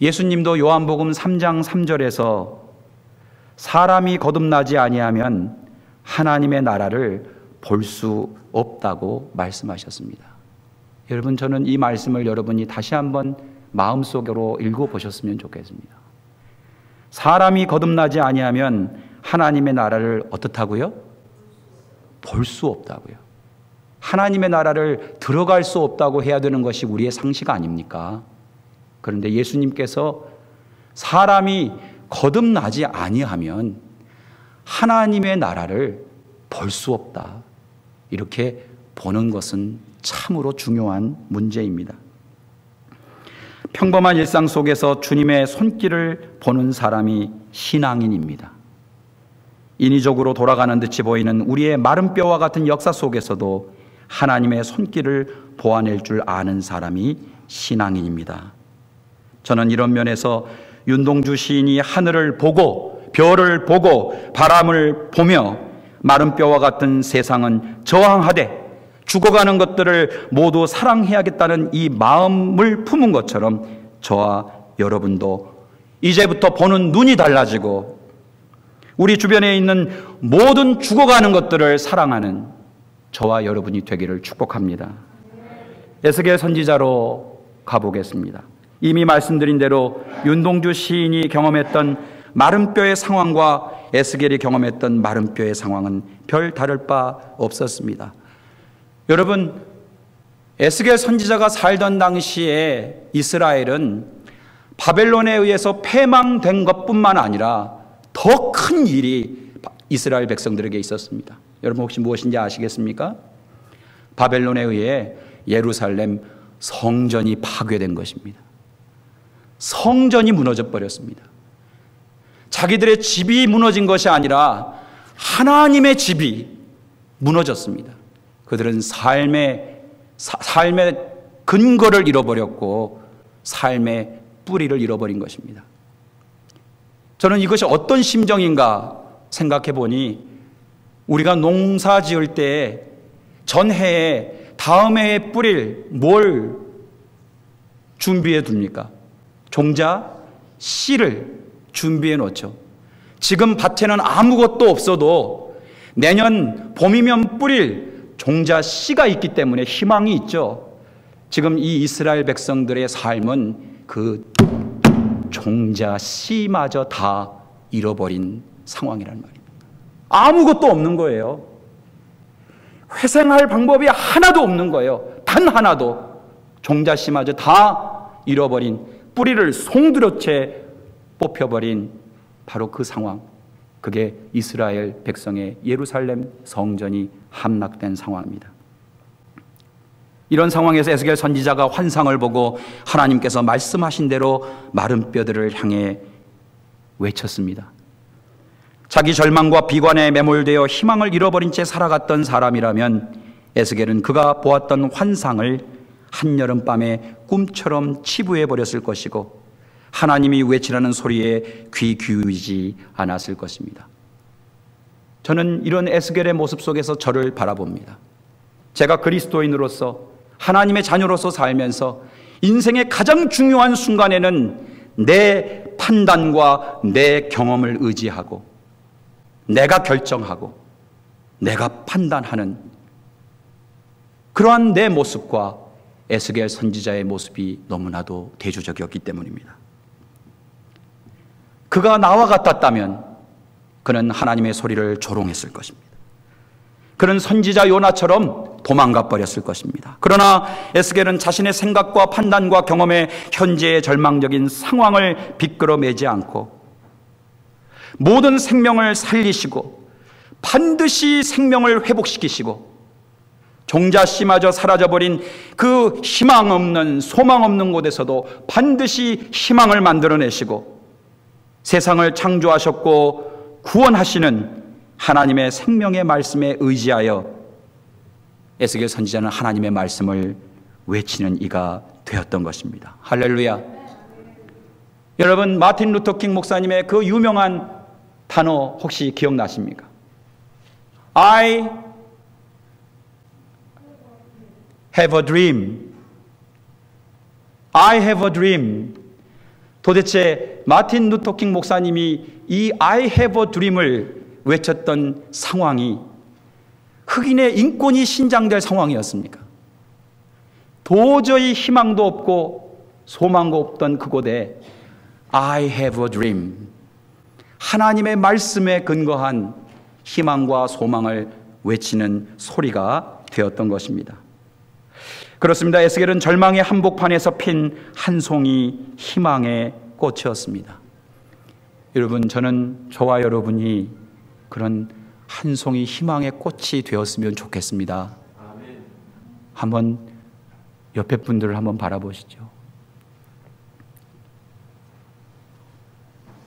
B: 예수님도 요한복음 3장 3절에서 사람이 거듭나지 아니하면 하나님의 나라를 볼 수 없다고 말씀하셨습니다. 여러분, 저는 이 말씀을 여러분이 다시 한번 마음속으로 읽어보셨으면 좋겠습니다. 사람이 거듭나지 아니하면 하나님의 나라를 어떻다고요? 볼 수 없다고요. 하나님의 나라를 들어갈 수 없다고 해야 되는 것이 우리의 상식 아닙니까? 그런데 예수님께서 사람이 거듭나지 아니하면 하나님의 나라를 볼 수 없다, 이렇게 보는 것은 참으로 중요한 문제입니다. 평범한 일상 속에서 주님의 손길을 보는 사람이 신앙인입니다. 인위적으로 돌아가는 듯이 보이는 우리의 마른 뼈와 같은 역사 속에서도 하나님의 손길을 보아낼 줄 아는 사람이 신앙인입니다. 저는 이런 면에서 윤동주 시인이 하늘을 보고 별을 보고 바람을 보며 마른 뼈와 같은 세상은 저항하되 죽어가는 것들을 모두 사랑해야겠다는 이 마음을 품은 것처럼, 저와 여러분도 이제부터 보는 눈이 달라지고 우리 주변에 있는 모든 죽어가는 것들을 사랑하는 저와 여러분이 되기를 축복합니다. 에스겔 선지자로 가보겠습니다. 이미 말씀드린 대로 윤동주 시인이 경험했던 마른 뼈의 상황과 에스겔이 경험했던 마른 뼈의 상황은 별 다를 바 없었습니다. 여러분, 에스겔 선지자가 살던 당시에 이스라엘은 바벨론에 의해서 패망된 것뿐만 아니라 더 큰 일이 이스라엘 백성들에게 있었습니다. 여러분 혹시 무엇인지 아시겠습니까? 바벨론에 의해 예루살렘 성전이 파괴된 것입니다. 성전이 무너져 버렸습니다. 자기들의 집이 무너진 것이 아니라 하나님의 집이 무너졌습니다. 그들은 삶의 근거를 잃어버렸고 삶의 뿌리를 잃어버린 것입니다. 저는 이것이 어떤 심정인가 생각해 보니, 우리가 농사 지을 때 전해에 다음 해에 뿌릴 뭘 준비해 둡니까? 종자, 씨를 준비해 놓죠. 지금 밭에는 아무것도 없어도 내년 봄이면 뿌릴 종자 씨가 있기 때문에 희망이 있죠. 지금 이 이스라엘 백성들의 삶은 그 종자 씨마저 다 잃어버린 상황이란 말입니다. 아무것도 없는 거예요. 회생할 방법이 하나도 없는 거예요. 단 하나도. 종자 씨마저 다 잃어버린, 뿌리를 송두리째 뽑혀버린 바로 그 상황, 그게 이스라엘 백성의 예루살렘 성전이 함락된 상황입니다. 이런 상황에서 에스겔 선지자가 환상을 보고 하나님께서 말씀하신 대로 마른 뼈들을 향해 외쳤습니다. 자기 절망과 비관에 매몰되어 희망을 잃어버린 채 살아갔던 사람이라면 에스겔은 그가 보았던 환상을 한여름밤에 꿈처럼 치부해 버렸을 것이고 하나님이 외치라는 소리에 귀 기울이지 않았을 것입니다. 저는 이런 에스겔의 모습 속에서 저를 바라봅니다. 제가 그리스도인으로서 하나님의 자녀로서 살면서 인생의 가장 중요한 순간에는 내 판단과 내 경험을 의지하고 내가 결정하고 내가 판단하는 그러한 내 모습과 에스겔 선지자의 모습이 너무나도 대조적이었기 때문입니다. 그가 나와 같았다면 그는 하나님의 소리를 조롱했을 것입니다. 그는 선지자 요나처럼 도망가 버렸을 것입니다. 그러나 에스겔은 자신의 생각과 판단과 경험에 현재의 절망적인 상황을 비끄러매지 않고 모든 생명을 살리시고 반드시 생명을 회복시키시고 종자씨마저 사라져버린 그 희망 없는 소망 없는 곳에서도 반드시 희망을 만들어내시고 세상을 창조하셨고 구원하시는 하나님의 생명의 말씀에 의지하여 에스겔 선지자는 하나님의 말씀을 외치는 이가 되었던 것입니다. 할렐루야. 여러분, 마틴 루터 킹 목사님의 그 유명한 단어 혹시 기억나십니까? I have a dream. I have a dream. 도대체 마틴 루터 킹 목사님이 이 I have a dream을 외쳤던 상황이 흑인의 인권이 신장될 상황이었습니까? 도저히 희망도 없고 소망도 없던 그곳에 I have a dream, 하나님의 말씀에 근거한 희망과 소망을 외치는 소리가 되었던 것입니다. 그렇습니다. 에스겔은 절망의 한복판에서 핀 한 송이 희망의 꽃이었습니다. 여러분, 저는 저와 여러분이 그런 한 송이 희망의 꽃이 되었으면 좋겠습니다. 한번 옆에 분들을 한번 바라보시죠.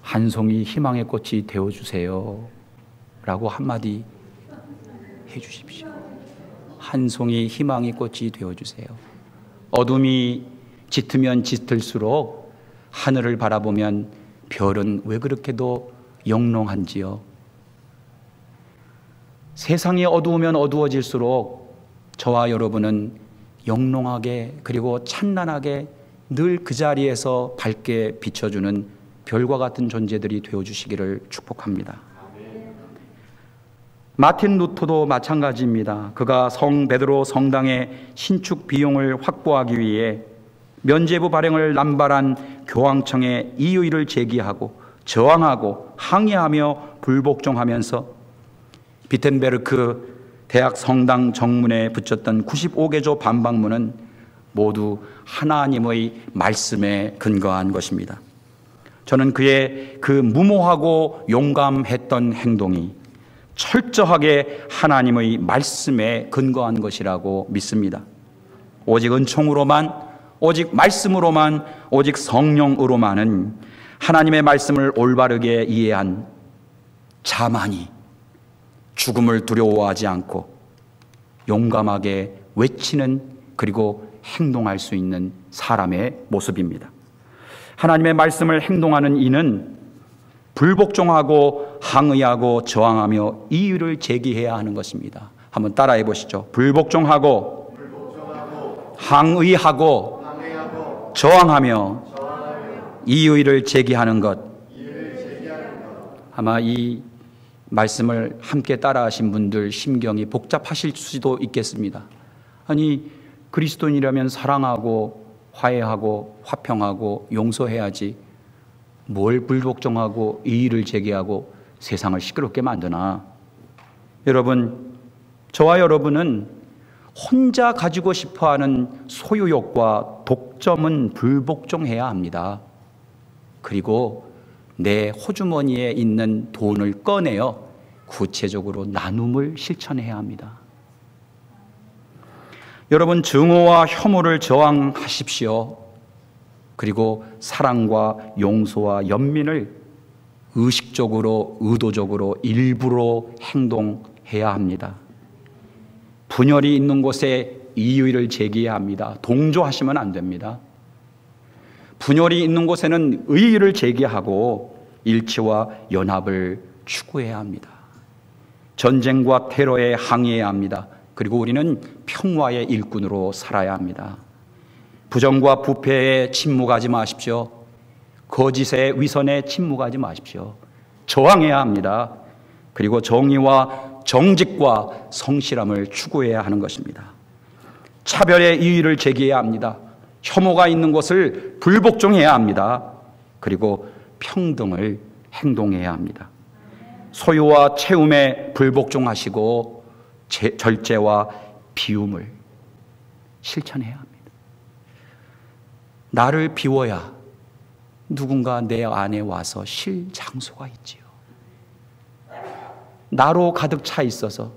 B: 한 송이 희망의 꽃이 되어주세요 라고 한마디 해주십시오. 한 송이 희망의 꽃이 되어주세요. 어둠이 짙으면 짙을수록 하늘을 바라보면 별은 왜 그렇게도 영롱한지요. 세상이 어두우면 어두워질수록 저와 여러분은 영롱하게 그리고 찬란하게 늘 그 자리에서 밝게 비춰주는 별과 같은 존재들이 되어주시기를 축복합니다. 마틴 루터도 마찬가지입니다. 그가 성 베드로 성당의 신축 비용을 확보하기 위해 면죄부 발행을 남발한 교황청에 이의를 제기하고 저항하고 항의하며 불복종하면서 비텐베르크 대학 성당 정문에 붙였던 95개조 반박문은 모두 하나님의 말씀에 근거한 것입니다. 저는 그의 그 무모하고 용감했던 행동이 철저하게 하나님의 말씀에 근거한 것이라고 믿습니다. 오직 은총으로만, 오직 말씀으로만, 오직 성령으로만은 하나님의 말씀을 올바르게 이해한 자만이 죽음을 두려워하지 않고 용감하게 외치는 그리고 행동할 수 있는 사람의 모습입니다. 하나님의 말씀을 행동하는 이는 불복종하고 항의하고 저항하며 이의를 제기해야 하는 것입니다. 한번 따라해 보시죠. 불복종하고 항의하고 저항하며 이의를 제기하는 것. 아마 이 말씀을 함께 따라하신 분들 심경이 복잡하실 수도 있겠습니다. 아니, 그리스도인이라면 사랑하고 화해하고 화평하고 용서해야지 뭘 불복종하고 이의를 제기하고 세상을 시끄럽게 만드나. 여러분, 저와 여러분은 혼자 가지고 싶어하는 소유욕과 독점은 불복종해야 합니다. 그리고 내 호주머니에 있는 돈을 꺼내어 구체적으로 나눔을 실천해야 합니다. 여러분, 증오와 혐오를 저항하십시오. 그리고 사랑과 용서와 연민을 의식적으로, 의도적으로, 일부러 행동해야 합니다. 분열이 있는 곳에 이의를 제기해야 합니다. 동조하시면 안 됩니다. 분열이 있는 곳에는 의의를 제기하고 일치와 연합을 추구해야 합니다. 전쟁과 테러에 항의해야 합니다. 그리고 우리는 평화의 일꾼으로 살아야 합니다. 부정과 부패에 침묵하지 마십시오. 거짓의 위선에 침묵하지 마십시오. 저항해야 합니다. 그리고 정의와 정직과 성실함을 추구해야 하는 것입니다. 차별의 이의를 제기해야 합니다. 혐오가 있는 곳을 불복종해야 합니다. 그리고 평등을 행동해야 합니다. 소유와 채움에 불복종하시고 절제와 비움을 실천해야 합니다. 나를 비워야 누군가 내 안에 와서 쉴 장소가 있지요. 나로 가득 차 있어서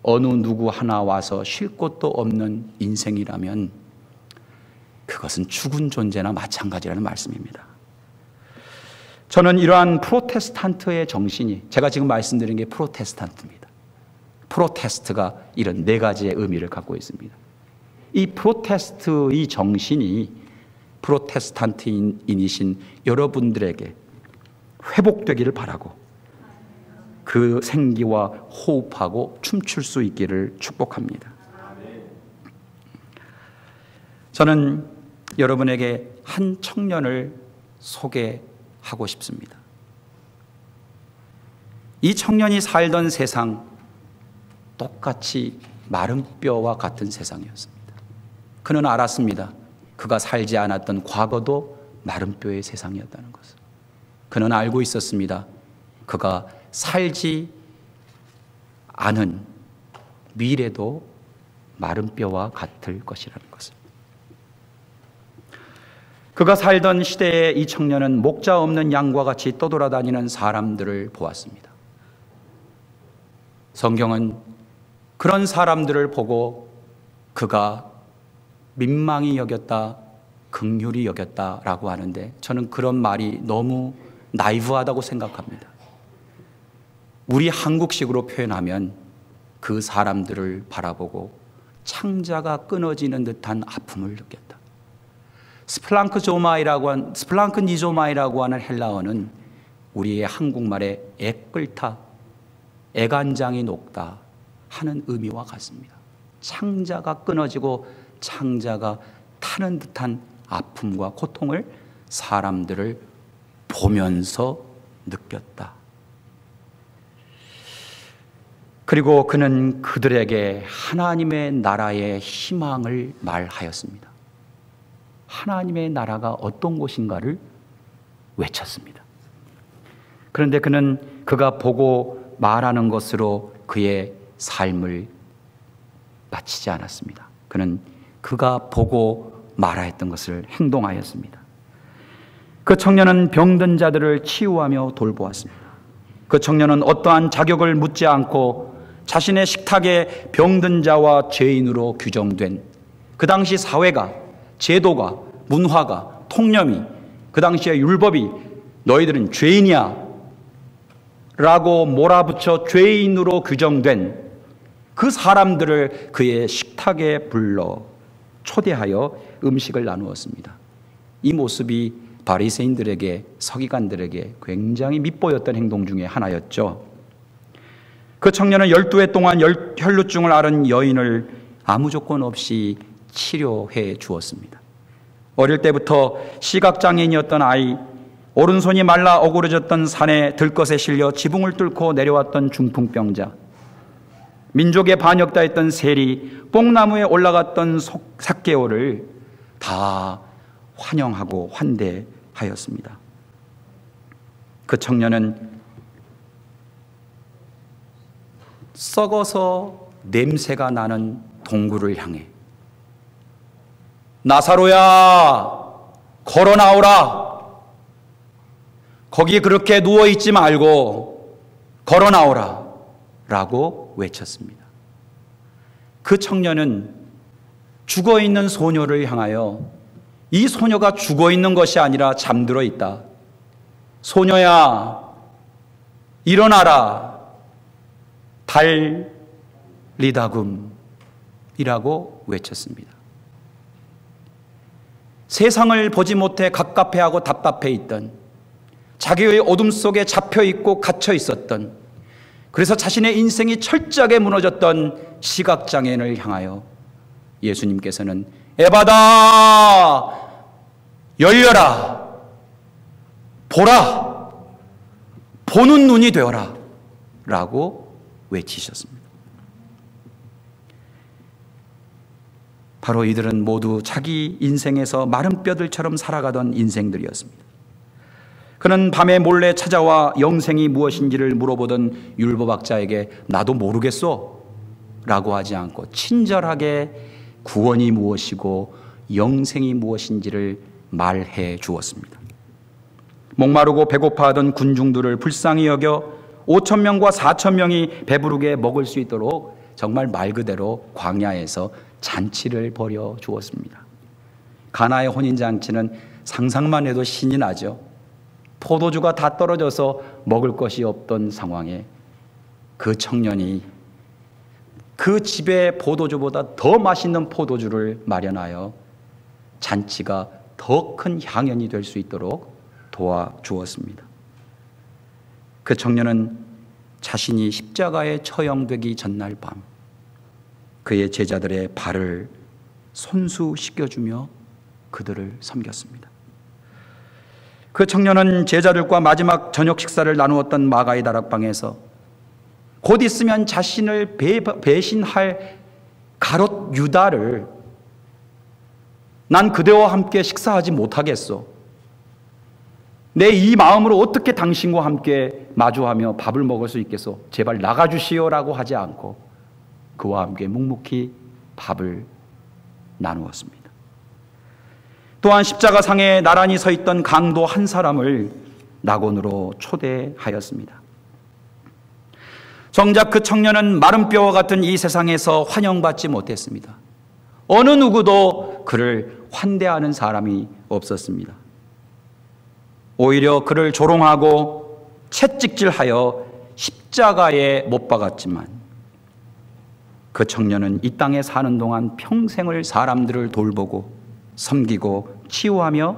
B: 어느 누구 하나 와서 쉴 곳도 없는 인생이라면 그것은 죽은 존재나 마찬가지라는 말씀입니다. 저는 이러한 프로테스탄트의 정신이, 제가 지금 말씀드린 게 프로테스탄트입니다. 프로테스트가 이런 네 가지의 의미를 갖고 있습니다. 이 프로테스트의 정신이 프로테스탄트인이신 여러분들에게 회복되기를 바라고 그 생기와 호흡하고 춤출 수 있기를 축복합니다. 저는 여러분에게 한 청년을 소개하고 싶습니다. 이 청년이 살던 세상 똑같이 마른 뼈와 같은 세상이었습니다. 그는 알았습니다. 그가 살지 않았던 과거도 마른 뼈의 세상이었다는 것을. 그는 알고 있었습니다. 그가 살지 않은 미래도 마른 뼈와 같을 것이라는 것을. 그가 살던 시대에 이 청년은 목자 없는 양과 같이 떠돌아다니는 사람들을 보았습니다. 성경은 그런 사람들을 보고 그가 민망히 여겼다, 긍휼히 여겼다라고 하는데 저는 그런 말이 너무 나이브하다고 생각합니다. 우리 한국식으로 표현하면 그 사람들을 바라보고 창자가 끊어지는 듯한 아픔을 느꼈다. 스플랑크니조마이라고 하는 헬라어는 우리의 한국말에 애 끓다, 애간장이 녹다 하는 의미와 같습니다. 창자가 끊어지고 창자가 타는 듯한 아픔과 고통을 사람들을 보면서 느꼈다. 그리고 그는 그들에게 하나님의 나라의 희망을 말하였습니다. 하나님의 나라가 어떤 곳인가를 외쳤습니다. 그런데 그는 그가 보고 말하는 것으로 그의 삶을 마치지 않았습니다. 그는 그가 보고 말하였던 것을 행동하였습니다. 그 청년은 병든 자들을 치유하며 돌보았습니다. 그 청년은 어떠한 자격을 묻지 않고 자신의 식탁에 병든 자와 죄인으로 규정된 그 당시 사회가, 제도가, 문화가, 통념이, 그 당시의 율법이 너희들은 죄인이야 라고 몰아붙여 죄인으로 규정된 그 사람들을 그의 식탁에 불러 초대하여 음식을 나누었습니다. 이 모습이 바리새인들에게, 서기관들에게 굉장히 밉보였던 행동 중에 하나였죠. 그 청년은 12해 동안 혈루증을 앓은 여인을 아무 조건 없이 치료해 주었습니다. 어릴 때부터 시각장애인이었던 아이, 오른손이 말라 어그러졌던 산에 들것에 실려 지붕을 뚫고 내려왔던 중풍병자, 민족의 반역다했던 세리, 뽕나무에 올라갔던 삭개오를 다 환영하고 환대하였습니다. 그 청년은 썩어서 냄새가 나는 동굴을 향해 나사로야, 걸어 나오라. 거기 그렇게 누워 있지 말고 걸어 나오라 라고 외쳤습니다. 그 청년은 죽어 있는 소녀를 향하여 이 소녀가 죽어 있는 것이 아니라 잠들어 있다. 소녀야, 일어나라. 달리다금이라고 외쳤습니다. 세상을 보지 못해 갑갑해하고 답답해 있던, 자기의 어둠 속에 잡혀 있고 갇혀 있었던, 그래서 자신의 인생이 철저하게 무너졌던 시각장애인을 향하여 예수님께서는 에바다, 열려라, 보라, 보는 눈이 되어라 라고 외치셨습니다. 바로 이들은 모두 자기 인생에서 마른 뼈들처럼 살아가던 인생들이었습니다. 그는 밤에 몰래 찾아와 영생이 무엇인지를 물어보던 율법학자에게 나도 모르겠소 라고 하지 않고 친절하게 구원이 무엇이고 영생이 무엇인지를 말해 주었습니다. 목마르고 배고파하던 군중들을 불쌍히 여겨 5,000명과 4,000명이 배부르게 먹을 수 있도록 정말 말 그대로 광야에서 잔치를 벌여 주었습니다. 가나의 혼인잔치는 상상만 해도 신이 나죠. 포도주가 다 떨어져서 먹을 것이 없던 상황에 그 청년이 그 집의 포도주보다 더 맛있는 포도주를 마련하여 잔치가 더 큰 향연이 될 수 있도록 도와주었습니다. 그 청년은 자신이 십자가에 처형되기 전날 밤 그의 제자들의 발을 손수시켜주며 그들을 섬겼습니다. 그 청년은 제자들과 마지막 저녁 식사를 나누었던 마가의 다락방에서 곧 있으면 자신을 배신할 가롯 유다를 난 그대와 함께 식사하지 못하겠소. 내 이 마음으로 어떻게 당신과 함께 마주하며 밥을 먹을 수 있겠소? 제발 나가주시오라고 하지 않고 그와 함께 묵묵히 밥을 나누었습니다. 또한 십자가상에 나란히 서 있던 강도 한 사람을 낙원으로 초대하였습니다. 정작 그 청년은 마른 뼈와 같은 이 세상에서 환영받지 못했습니다. 어느 누구도 그를 환대하는 사람이 없었습니다. 오히려 그를 조롱하고 채찍질하여 십자가에 못 박았지만 그 청년은 이 땅에 사는 동안 평생을 사람들을 돌보고 섬기고 치유하며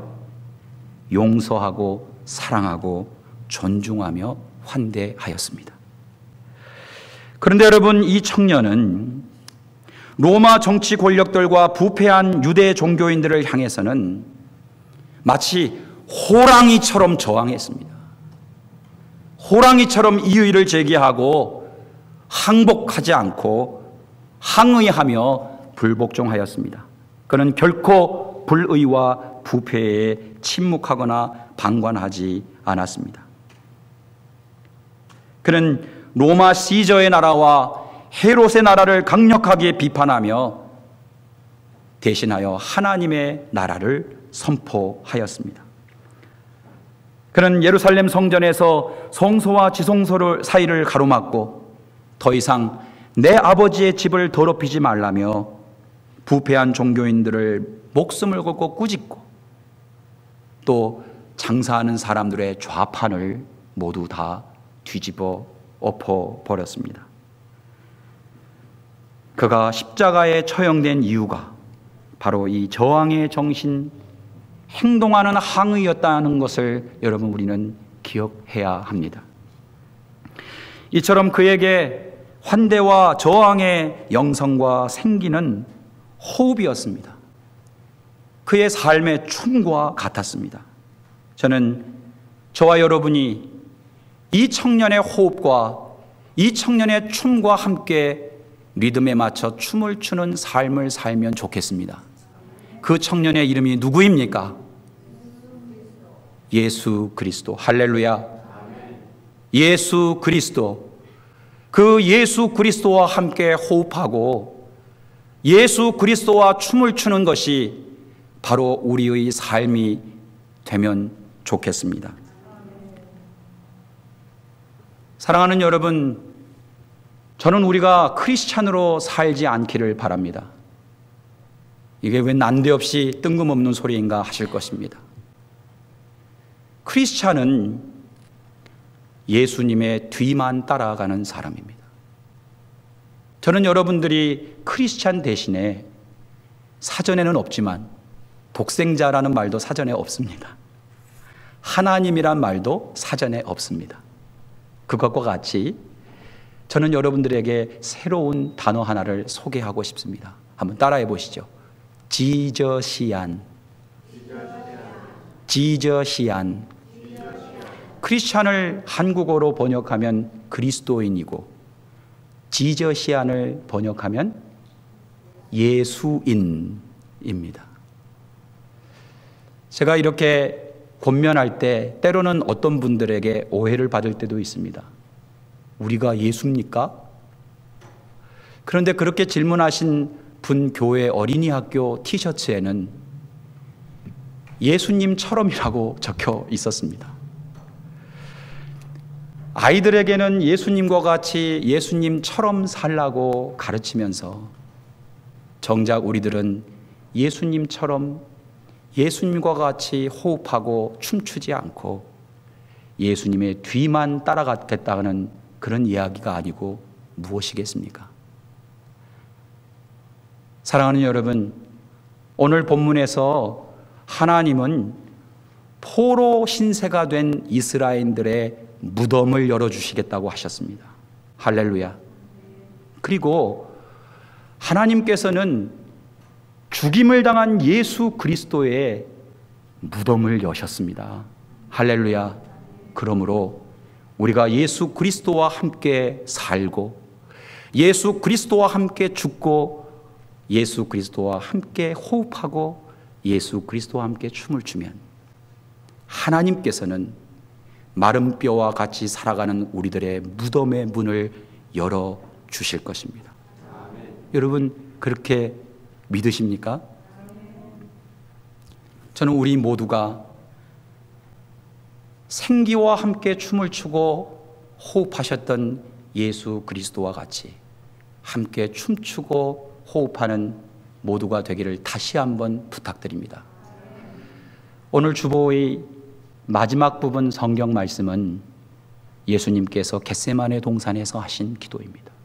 B: 용서하고 사랑하고 존중하며 환대하였습니다. 그런데 여러분, 이 청년은 로마 정치 권력들과 부패한 유대 종교인들을 향해서는 마치 호랑이처럼 저항했습니다. 호랑이처럼 이의를 제기하고 항복하지 않고 항의하며 불복종하였습니다. 그는 결코 불의와 부패에 침묵하거나 방관하지 않았습니다. 그는 로마 시저의 나라와 헤롯의 나라를 강력하게 비판하며 대신하여 하나님의 나라를 선포하였습니다. 그는 예루살렘 성전에서 성소와 지성소 사이를 가로막고 더 이상 내 아버지의 집을 더럽히지 말라며 부패한 종교인들을 목숨을 걸고 꾸짖고 또 장사하는 사람들의 좌판을 모두 다 뒤집어 엎어버렸습니다. 그가 십자가에 처형된 이유가 바로 이 저항의 정신, 행동하는 항의였다는 것을 여러분 우리는 기억해야 합니다. 이처럼 그에게 환대와 저항의 영성과 생기는 호흡이었습니다. 그의 삶의 춤과 같았습니다. 저는 저와 여러분이 이 청년의 호흡과 이 청년의 춤과 함께 리듬에 맞춰 춤을 추는 삶을 살면 좋겠습니다. 그 청년의 이름이 누구입니까? 예수 그리스도. 할렐루야. 예수 그리스도. 그 예수 그리스도와 함께 호흡하고 예수 그리스도와 춤을 추는 것이 바로 우리의 삶이 되면 좋겠습니다. 사랑하는 여러분, 저는 우리가 크리스찬으로 살지 않기를 바랍니다. 이게 왜 난데없이 뜬금없는 소리인가 하실 것입니다. 크리스찬은 예수님의 뒤만 따라가는 사람입니다. 저는 여러분들이 크리스찬 대신에 사전에는 없지만 독생자라는 말도 사전에 없습니다. 하나님이란 말도 사전에 없습니다. 그것과 같이 저는 여러분들에게 새로운 단어 하나를 소개하고 싶습니다. 한번 따라해 보시죠. 지저시안. 지저시안. 크리스찬을 한국어로 번역하면 그리스도인이고, 지저시안을 번역하면 예수인입니다. 제가 이렇게 권면할 때 때로는 어떤 분들에게 오해를 받을 때도 있습니다. 우리가 예수입니까? 그런데 그렇게 질문하신 분 교회 어린이 학교 티셔츠에는 예수님처럼이라고 적혀 있었습니다. 아이들에게는 예수님과 같이 예수님처럼 살라고 가르치면서 정작 우리들은 예수님처럼 예수님과 같이 호흡하고 춤추지 않고 예수님의 뒤만 따라가겠다는 그런 이야기가 아니고 무엇이겠습니까? 사랑하는 여러분, 오늘 본문에서 하나님은 포로 신세가 된 이스라엘들의 무덤을 열어주시겠다고 하셨습니다. 할렐루야. 그리고 하나님께서는 죽임을 당한 예수 그리스도의 무덤을 여셨습니다. 할렐루야. 그러므로 우리가 예수 그리스도와 함께 살고 예수 그리스도와 함께 죽고 예수 그리스도와 함께 호흡하고 예수 그리스도와 함께 춤을 추면 하나님께서는 마른 뼈와 같이 살아가는 우리들의 무덤의 문을 열어 주실 것입니다. 여러분, 그렇게 믿으십니까? 저는 우리 모두가 생기와 함께 춤을 추고 호흡하셨던 예수 그리스도와 같이 함께 춤추고 호흡하는 모두가 되기를 다시 한번 부탁드립니다. 오늘 주보의 마지막 부분 성경 말씀은 예수님께서 겟세마네 동산에서 하신 기도입니다.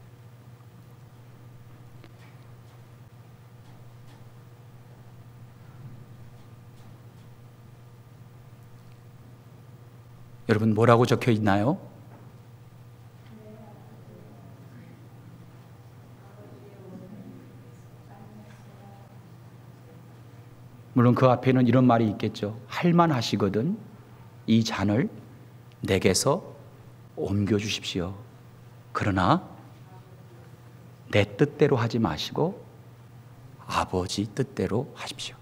B: 여러분, 뭐라고 적혀 있나요? 물론 그 앞에는 이런 말이 있겠죠. 할만하시거든 이 잔을 내게서 옮겨주십시오. 그러나 내 뜻대로 하지 마시고 아버지 뜻대로 하십시오.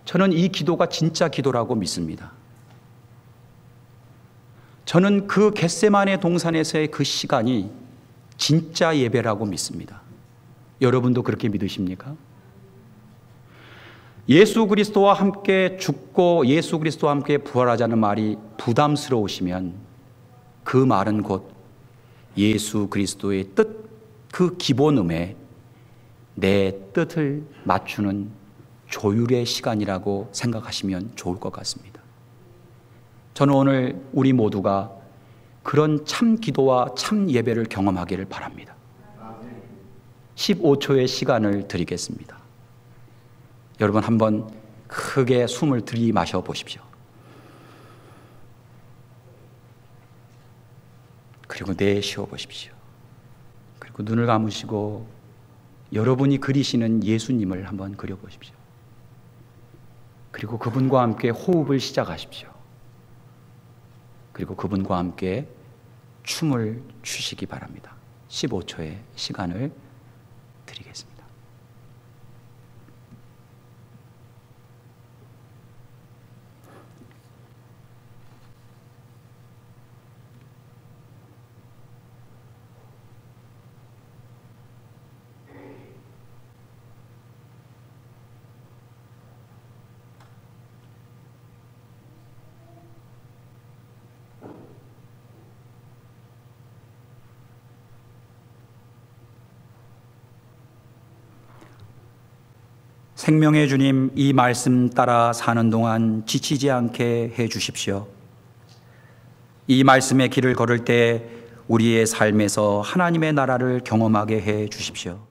B: 저는 이 기도가 진짜 기도라고 믿습니다. 저는 그 겟세마네 동산에서의 그 시간이 진짜 예배라고 믿습니다. 여러분도 그렇게 믿으십니까? 예수 그리스도와 함께 죽고 예수 그리스도와 함께 부활하자는 말이 부담스러우시면 그 말은 곧 예수 그리스도의 뜻, 그 기본음에 내 뜻을 맞추는 조율의 시간이라고 생각하시면 좋을 것 같습니다. 저는 오늘 우리 모두가 그런 참 기도와 참 예배를 경험하기를 바랍니다. 15초의 시간을 드리겠습니다. 여러분, 한번 크게 숨을 들이마셔 보십시오. 그리고 내쉬어 보십시오. 그리고 눈을 감으시고 여러분이 그리시는 예수님을 한번 그려보십시오. 그리고 그분과 함께 호흡을 시작하십시오. 그리고 그분과 함께 춤을 추시기 바랍니다. 15초의 시간을 드리겠습니다. 생명의 주님, 이 말씀 따라 사는 동안 지치지 않게 해 주십시오. 이 말씀의 길을 걸을 때 우리의 삶에서 하나님의 나라를 경험하게 해 주십시오.